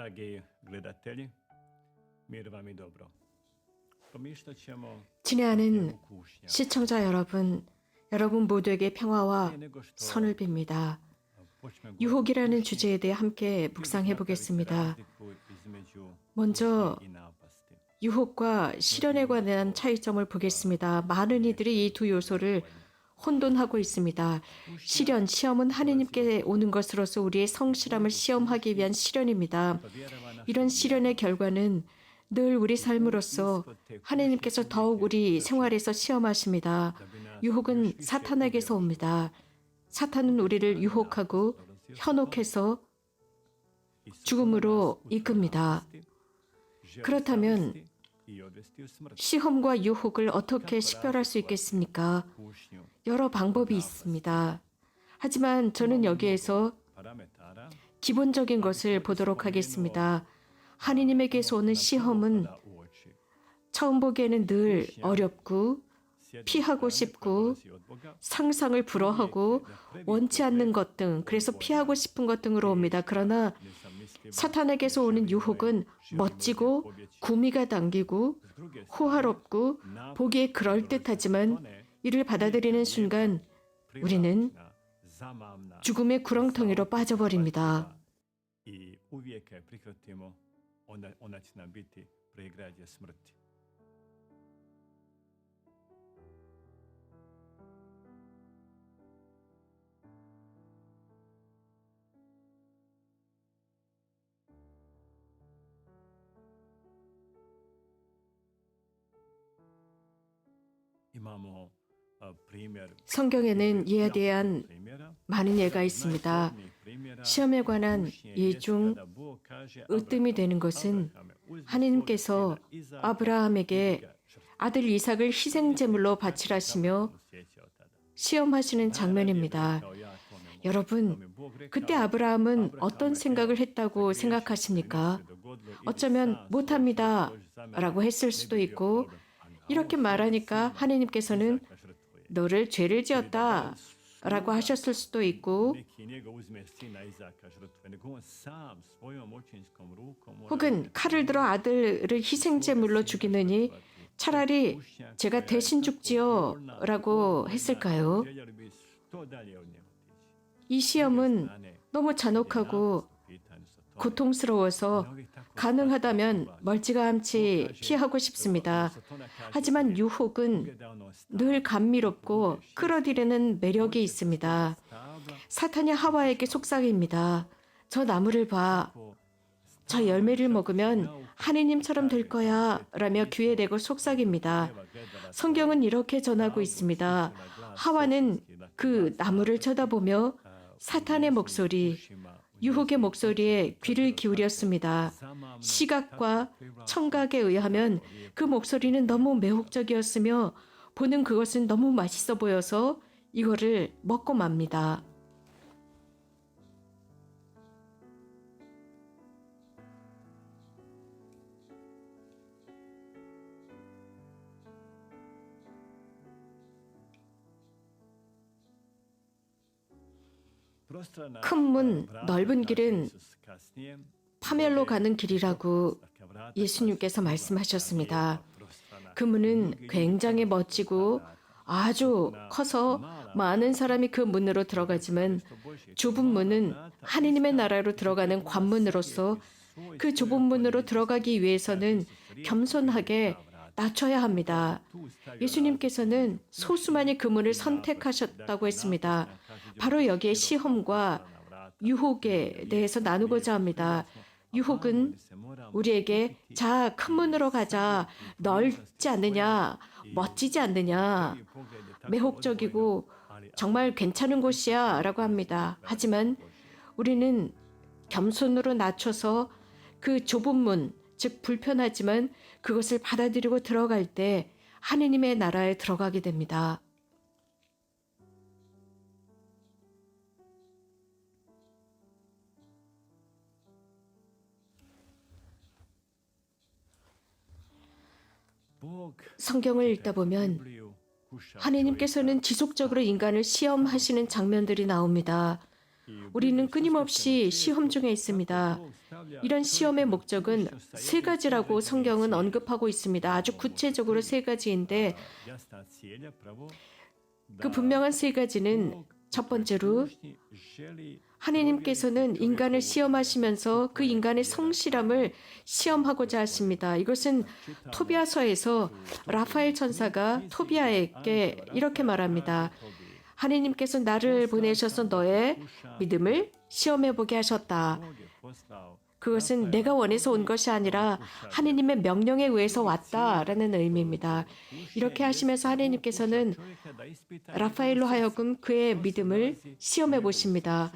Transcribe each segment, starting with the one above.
Dragi gledatelji, mir vam i dobro. Pomišljat ćemo 친애하는 시청자 여러분, 여러분 모두에게 평화와 선을 빕니다. 유혹이라는 주제에 대해 함께 묵상해 보겠습니다. 먼저 유혹과 시련에 관한 차이점을 보겠습니다. 많은 이들이 이 두 요소를 혼돈하고 있습니다. 시험은 하느님께 오는 것으로서 우리의 성실함을 시험하기 위한 시련입니다. 이런 시련의 결과는 늘 우리 삶으로서 하느님께서 더욱 우리 생활에서 시험하십니다. 유혹은 사탄에게서 옵니다. 사탄은 우리를 유혹하고 현혹해서 죽음으로 이끕니다. 그렇다면 시험과 유혹을 어떻게 식별할 수 있겠습니까? 여러 방법이 있습니다. 하지만 저는 여기에서 기본적인 것을 보도록 하겠습니다. 하느님에게서 오는 시험은 처음 보기에는 늘 어렵고 피하고 싶고 상상을 불허하고 원치 않는 것 등, 그래서 피하고 싶은 것 등으로 옵니다. 그러나 사탄에게서 오는 유혹은 멋지고 구미가 당기고 호화롭고 보기에 그럴듯하지만 이를 받아들이는 순간 우리는 죽음의 구렁텅이로 빠져버립니다. Ona će nam biti pregrađe smrti. Imamo 성경에는 이에 대한 많은 예가 있습니다. 시험에 관한 예 중 으뜸이 되는 것은 하느님께서 아브라함에게 아들 이삭을 희생제물로 바치라시며 시험하시는 장면입니다. 여러분, 그때 아브라함은 어떤 생각을 했다고 생각하십니까? 어쩌면 못합니다 라고 했을 수도 있고, 이렇게 말하니까 하느님께서는 너를 죄를 지었다 라고 하셨을 수도 있고, 혹은 칼을 들어 아들을 희생제물로 죽이느니 차라리 제가 대신 죽지요 라고 했을까요? 이 시험은 너무 잔혹하고 고통스러워서 가능하다면 멀찌감치 피하고 싶습니다. 하지만 유혹은 늘 감미롭고 끌어들이는 매력이 있습니다. 사탄이 하와에게 속삭입니다. 저 나무를 봐. 저 열매를 먹으면 하느님처럼 될 거야 라며 귀에 대고 속삭입니다. 성경은 이렇게 전하고 있습니다. 하와는 그 나무를 쳐다보며 사탄의 목소리, 유혹의 목소리에 귀를 기울였습니다. 시각과 청각에 의하면 그 목소리는 너무 매혹적이었으며 보는 그것은 너무 맛있어 보여서 이거를 먹고 맙니다. 큰 문, 넓은 길은 파멸로 가는 길이라고 예수님께서 말씀하셨습니다. 그 문은 굉장히 멋지고 아주 커서 많은 사람이 그 문으로 들어가지만 좁은 문은 하느님의 나라로 들어가는 관문으로서 그 좁은 문으로 들어가기 위해서는 겸손하게 낮춰야 합니다. 예수님께서는 소수만이 그 문을 선택하셨다고 했습니다. 바로 여기에 시험과 유혹에 대해서 나누고자 합니다. 유혹은 우리에게 자, 큰 문으로 가자, 넓지 않느냐, 멋지지 않느냐, 매혹적이고 정말 괜찮은 곳이야 라고 합니다. 하지만 우리는 겸손으로 낮춰서 그 좁은 문, 즉 불편하지만 그것을 받아들이고 들어갈 때 하느님의 나라에 들어가게 됩니다. 성경을 읽다 보면 하느님께서는 지속적으로 인간을 시험하시는 장면들이 나옵니다. 우리는 끊임없이 시험 중에 있습니다. 이런 시험의 목적은 세 가지라고 성경은 언급하고 있습니다. 아주 구체적으로 세 가지인데 그 분명한 세 가지는 첫 번째로 하나님께서는 인간을 시험하시면서 그 인간의 성실함을 시험하고자 하십니다. 이것은 토비아서에서 라파엘 천사가 토비아에게 이렇게 말합니다. 하나님께서 나를 보내셔서 너의 믿음을 시험해보게 하셨다. 그것은 내가 원해서 온 것이 아니라 하나님의 명령에 의해서 왔다라는 의미입니다. 이렇게 하시면서 하나님께서는 라파엘로 하여금 그의 믿음을 시험해 보십니다.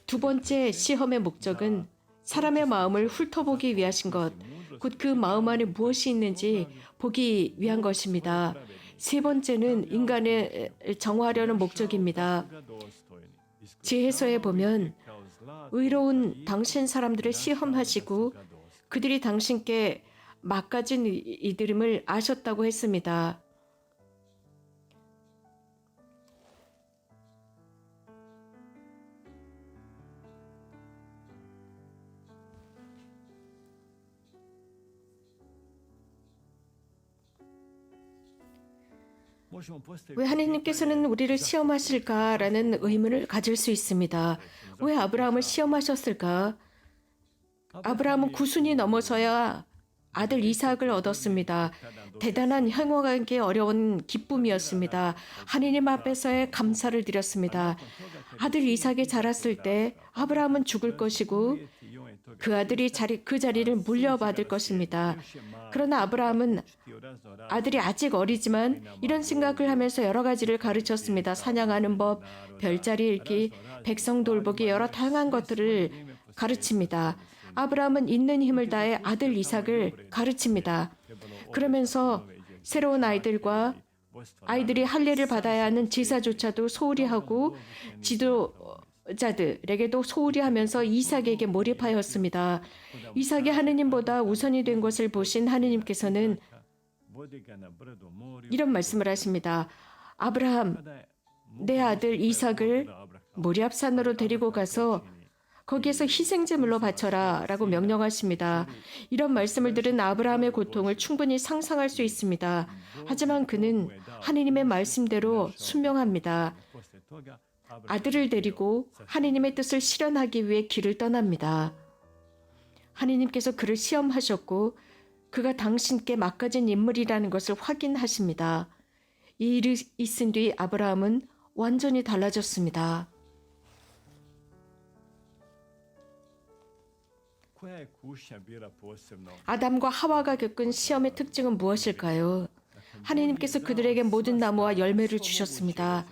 두 번째 시험의 목적은 사람의 마음을 훑어보기 위하신 것, 곧 그 마음 안에 무엇이 있는지 보기 위한 것입니다. 세 번째는 인간을 정화하려는 목적입니다. 지혜서에 보면 의로운 당신 사람들을 시험하시고 그들이 당신께 막가진 이들임을 아셨다고 했습니다. 왜 하나님께서는 우리를 시험하실까라는 의문을 가질 수 있습니다. 왜 아브라함을 시험하셨을까? 아브라함은 9순이 넘어서야 아들 이삭을 얻었습니다. 대단한 행복하기 어려운 기쁨이었습니다. 하나님 앞에서의 감사를 드렸습니다. 아들 이삭이 자랐을 때 아브라함은 죽을 것이고 그 아들이 그 자리를 물려받을 것입니다. 그러나 아브라함은 아들이 아직 어리지만 이런 생각을 하면서 여러 가지를 가르쳤습니다. 사냥하는 법, 별자리 읽기, 백성 돌보기 여러 다양한 것들을 가르칩니다. 아브라함은 있는 힘을 다해 아들 이삭을 가르칩니다. 그러면서 새로운 아이들이 할례를 받아야 하는 제사조차도 소홀히 하고 지도자들에게도 소홀히 하면서 이삭에게 몰입하였습니다. 이삭이 하느님보다 우선이 된 것을 보신 하느님께서는 이런 말씀을 하십니다. 아브라함, 내 아들 이삭을 모리압산으로 데리고 가서 거기에서 희생제물로 바쳐라 라고 명령하십니다. 이런 말씀을 들은 아브라함의 고통을 충분히 상상할 수 있습니다. 하지만 그는 하느님의 말씀대로 순명합니다. 아들을 데리고 하느님의 뜻을 실현하기 위해 길을 떠납니다. 하느님께서 그를 시험하셨고 그가 당신께 막가진 인물이라는 것을 확인하십니다. 이 일이 있은 뒤 아브라함은 완전히 달라졌습니다. 아담과 하와가 겪은 시험의 특징은 무엇일까요? 하나님께서 그들에게 모든 나무와 열매를 주셨습니다.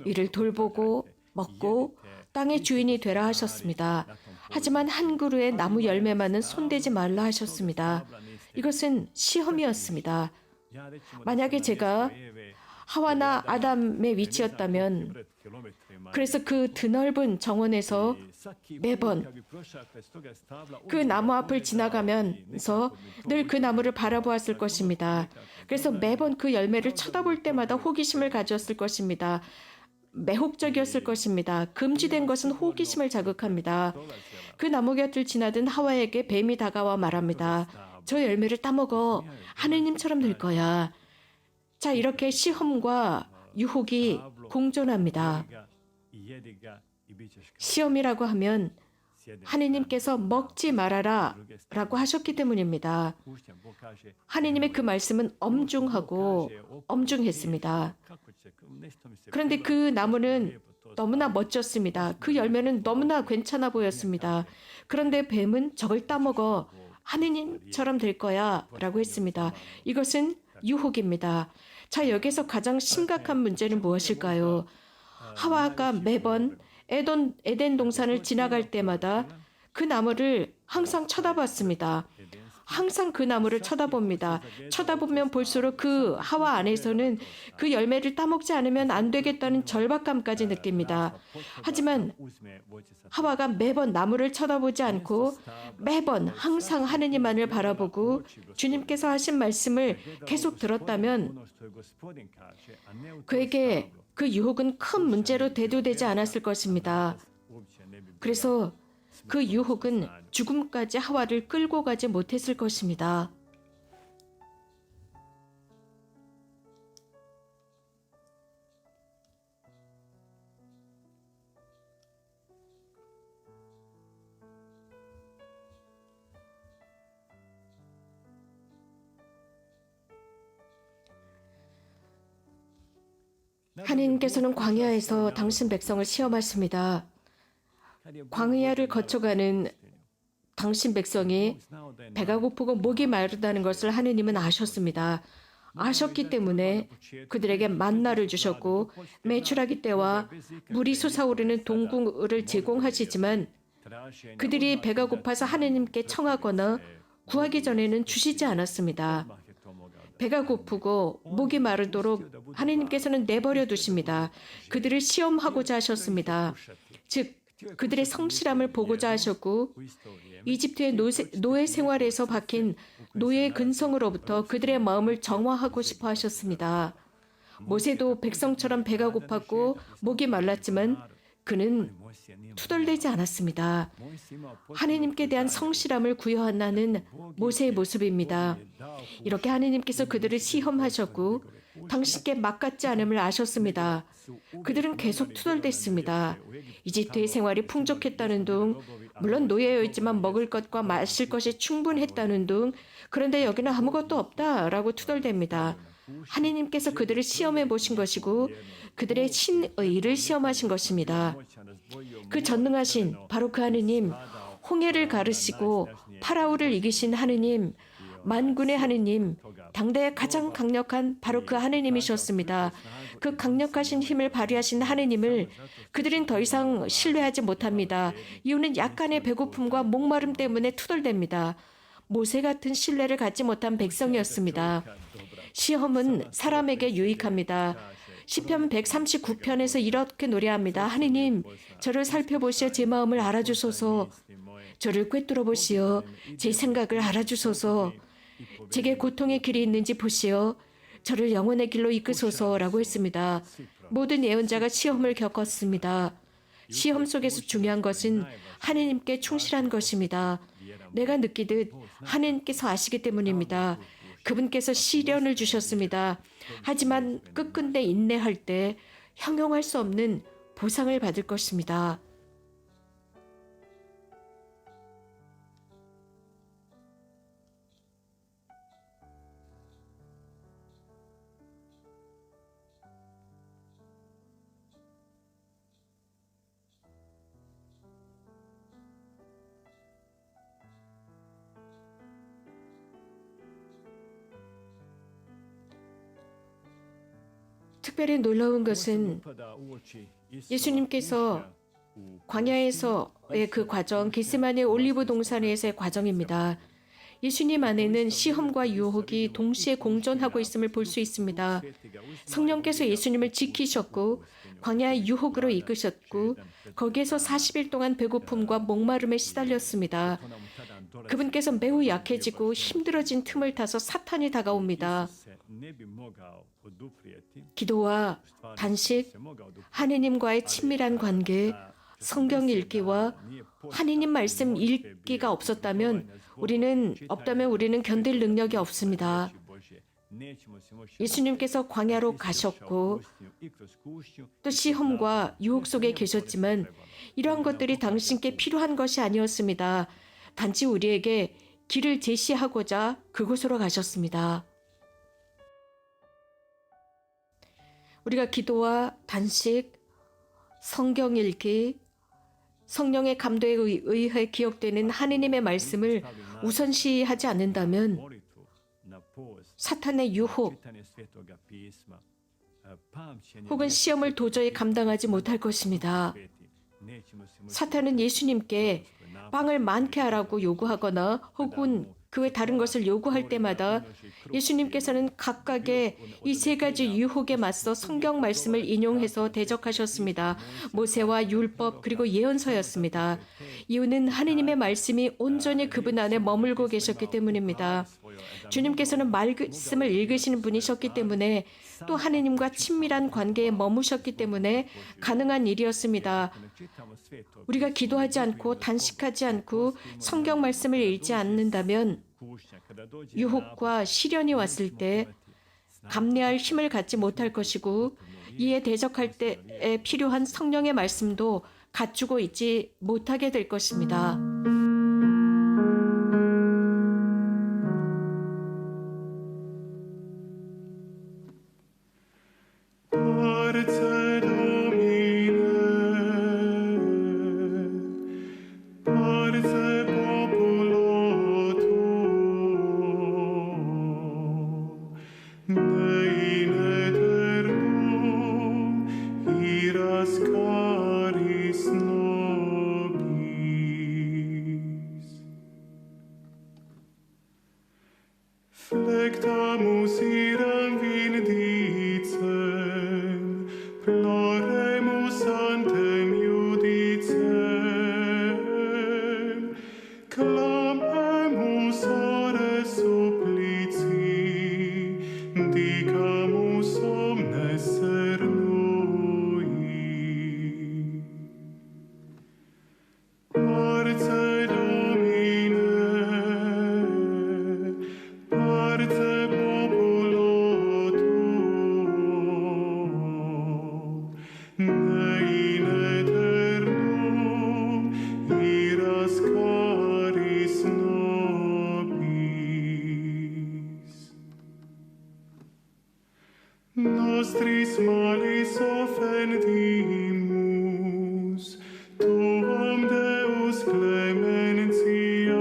이를 돌보고 먹고 땅의 주인이 되라 하셨습니다. 하지만 한 그루의 나무 열매만은 손대지 말라 하셨습니다. 이것은 시험이었습니다. 만약에 제가 하와나 아담의 위치였다면 그래서 그 드넓은 정원에서 매번 그 나무 앞을 지나가면서 늘 그 나무를 바라보았을 것입니다. 그래서 매번 그 열매를 쳐다볼 때마다 호기심을 가졌을 것입니다. 매혹적이었을 것입니다. 금지된 것은 호기심을 자극합니다. 그 나무 곁을 지나던 하와에게 뱀이 다가와 말합니다. 저 열매를 따먹어. 하느님처럼 될 거야. 자, 이렇게 시험과 유혹이 공존합니다. 시험이라고 하면 하느님께서 먹지 말아라 라고 하셨기 때문입니다. 하느님의 그 말씀은 엄중했습니다. 그런데 그 나무는 너무나 멋졌습니다. 그 열매는 너무나 괜찮아 보였습니다. 그런데 뱀은 저걸 따먹어 하느님처럼 될 거야 라고 했습니다. 이것은 유혹입니다. 자, 여기서 가장 심각한 문제는 무엇일까요? 하와가 매번 에덴 동산을 지나갈 때마다 그 나무를 항상 쳐다봤습니다. 항상 그 나무를 쳐다봅니다. 쳐다보면 볼수록 그 하와 안에서는 그 열매를 따먹지 않으면 안 되겠다는 절박감까지 느낍니다. 하지만 하와가 매번 나무를 쳐다보지 않고 매번 항상 하느님만을 바라보고 주님께서 하신 말씀을 계속 들었다면 그에게 그 유혹은 큰 문제로 대두되지 않았을 것입니다. 그래서 그 유혹은 죽음까지 하와를 끌고 가지 못했을 것입니다. 하나님께서는 광야에서 당신 백성을 시험하십니다. 광야를 거쳐가는 당신 백성이 배가 고프고 목이 마르다는 것을 하느님은 아셨습니다. 아셨기 때문에 그들에게 만나를 주셨고 메추라기 때와 물이 솟아오르는 동굴을 제공하시지만 그들이 배가 고파서 하느님께 청하거나 구하기 전에는 주시지 않았습니다. 배가 고프고 목이 마르도록 하느님께서는 내버려 두십니다. 그들을 시험하고자 하셨습니다. 즉 그들의 성실함을 보고자 하셨고 이집트의 노예 생활에서 박힌 노예의 근성으로부터 그들의 마음을 정화하고 싶어 하셨습니다. 모세도 백성처럼 배가 고팠고 목이 말랐지만 그는 투덜대지 않았습니다. 하느님께 대한 성실함을 구현하는 모세의 모습입니다. 이렇게 하느님께서 그들을 시험하셨고 당신께 막같지 않음을 아셨습니다. 그들은 계속 투덜댔습니다. 이집트의 생활이 풍족했다는 둥, 물론 노예였지만 먹을 것과 마실 것이 충분했다는 둥, 그런데 여기는 아무것도 없다라고 투덜댑니다. 하느님께서 그들을 시험해 보신 것이고 그들의 신의를 시험하신 것입니다. 그 전능하신 바로 그 하느님, 홍해를 가르시고 파라오를 이기신 하느님, 만군의 하느님, 당대의 가장 강력한 바로 그 하느님이셨습니다. 그 강력하신 힘을 발휘하신 하느님을 그들은 더 이상 신뢰하지 못합니다. 이유는 약간의 배고픔과 목마름 때문에 투덜댑니다. 모세 같은 신뢰를 갖지 못한 백성이었습니다. 시험은 사람에게 유익합니다. 시편 139편에서 이렇게 노래합니다. 하느님, 저를 살펴보시어 제 마음을 알아주소서. 저를 꿰뚫어 보시어 제 생각을 알아주소서. 제게 고통의 길이 있는지 보시어 저를 영원의 길로 이끄소서라고 했습니다. 모든 예언자가 시험을 겪었습니다. 시험 속에서 중요한 것은 하느님께 충실한 것입니다. 내가 느끼듯 하느님께서 아시기 때문입니다. 그분께서 시련을 주셨습니다. 하지만 끝끝내 인내할 때 형용할 수 없는 보상을 받을 것입니다. 특별히 놀라운 것은 예수님께서 광야에서의 그 과정, 겟세마네 올리브 동산에서의 과정입니다. 예수님 안에는 시험과 유혹이 동시에 공존하고 있음을 볼 수 있습니다. 성령께서 예수님을 지키셨고 광야의 유혹으로 이끄셨고 거기에서 40일 동안 배고픔과 목마름에 시달렸습니다. 그분께서 매우 약해지고 힘들어진 틈을 타서 사탄이 다가옵니다. 기도와 단식, 하느님과의 친밀한 관계, 성경 읽기와 하느님 말씀 읽기가 없다면 우리는 견딜 능력이 없습니다. 예수님께서 광야로 가셨고 또 시험과 유혹 속에 계셨지만 이러한 것들이 당신께 필요한 것이 아니었습니다. 단지 우리에게 길을 제시하고자 그곳으로 가셨습니다. 우리가 기도와 단식, 성경 읽기, 성령의 감도에 의해 기억되는 하느님의 말씀을 우선시하지 않는다면 사탄의 유혹 혹은 시험을 도저히 감당하지 못할 것입니다. 사탄은 예수님께 빵을 많게 하라고 요구하거나 혹은 그 외 다른 것을 요구할 때마다 예수님께서는 각각의 이 세 가지 유혹에 맞서 성경 말씀을 인용해서 대적하셨습니다. 모세와 율법 그리고 예언서였습니다. 이유는 하느님의 말씀이 온전히 그분 안에 머물고 계셨기 때문입니다. 주님께서는 말씀을 읽으시는 분이셨기 때문에 또 하느님과 친밀한 관계에 머무셨기 때문에 가능한 일이었습니다. 우리가 기도하지 않고 단식하지 않고 성경 말씀을 읽지 않는다면 유혹과 시련이 왔을 때 감내할 힘을 갖지 못할 것이고 이에 대적할 때에 필요한 성령의 말씀도 갖추고 있지 못하게 될 것입니다. Flectamus iram vindicem, ploremus antem iudicem, clamemus ore supplici, dicamus omnes ser noi. Parce Domine, parce populo tuo, in aeternum iras caris nobis. Nostris malis offendimus, tuam Deus clementiam,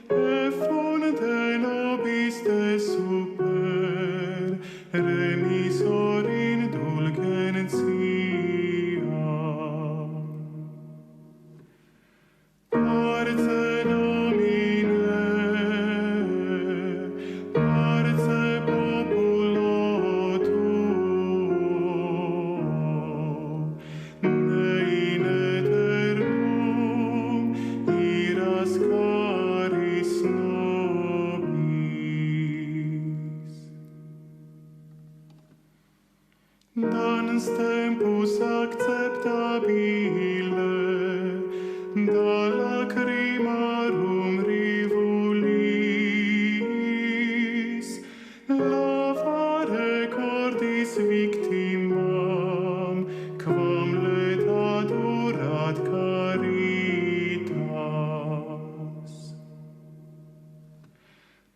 effunde nobis te super, remisor indulgentiam. Parce Domine, parce populo tuo, in aeternum iras caris nobis. Dans tempus acceptabile, da lacrimarum rivulis, lavare cordis victimam, quam leta durat caritas.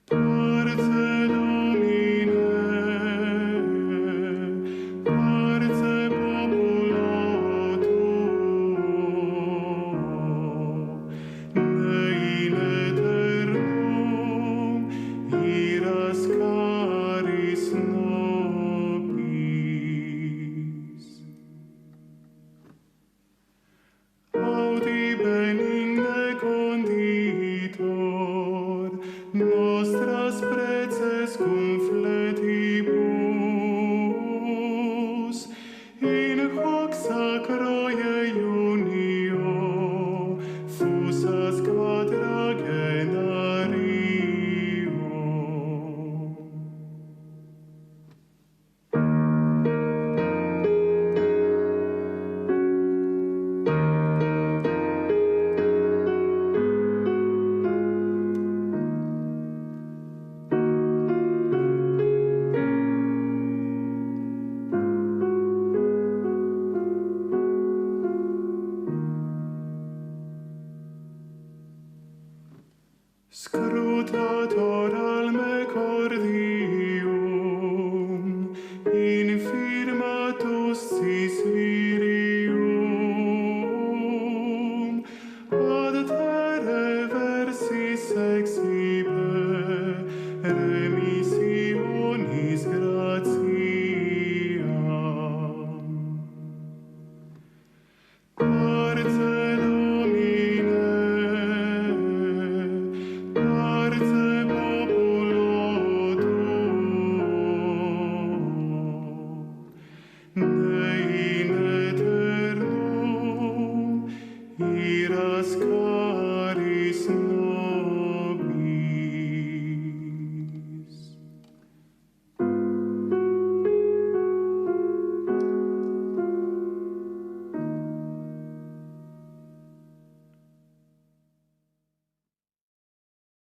Parce Domine, parce populo tuo, in aeternum iras caris nobis. Audi benigne conditor nostras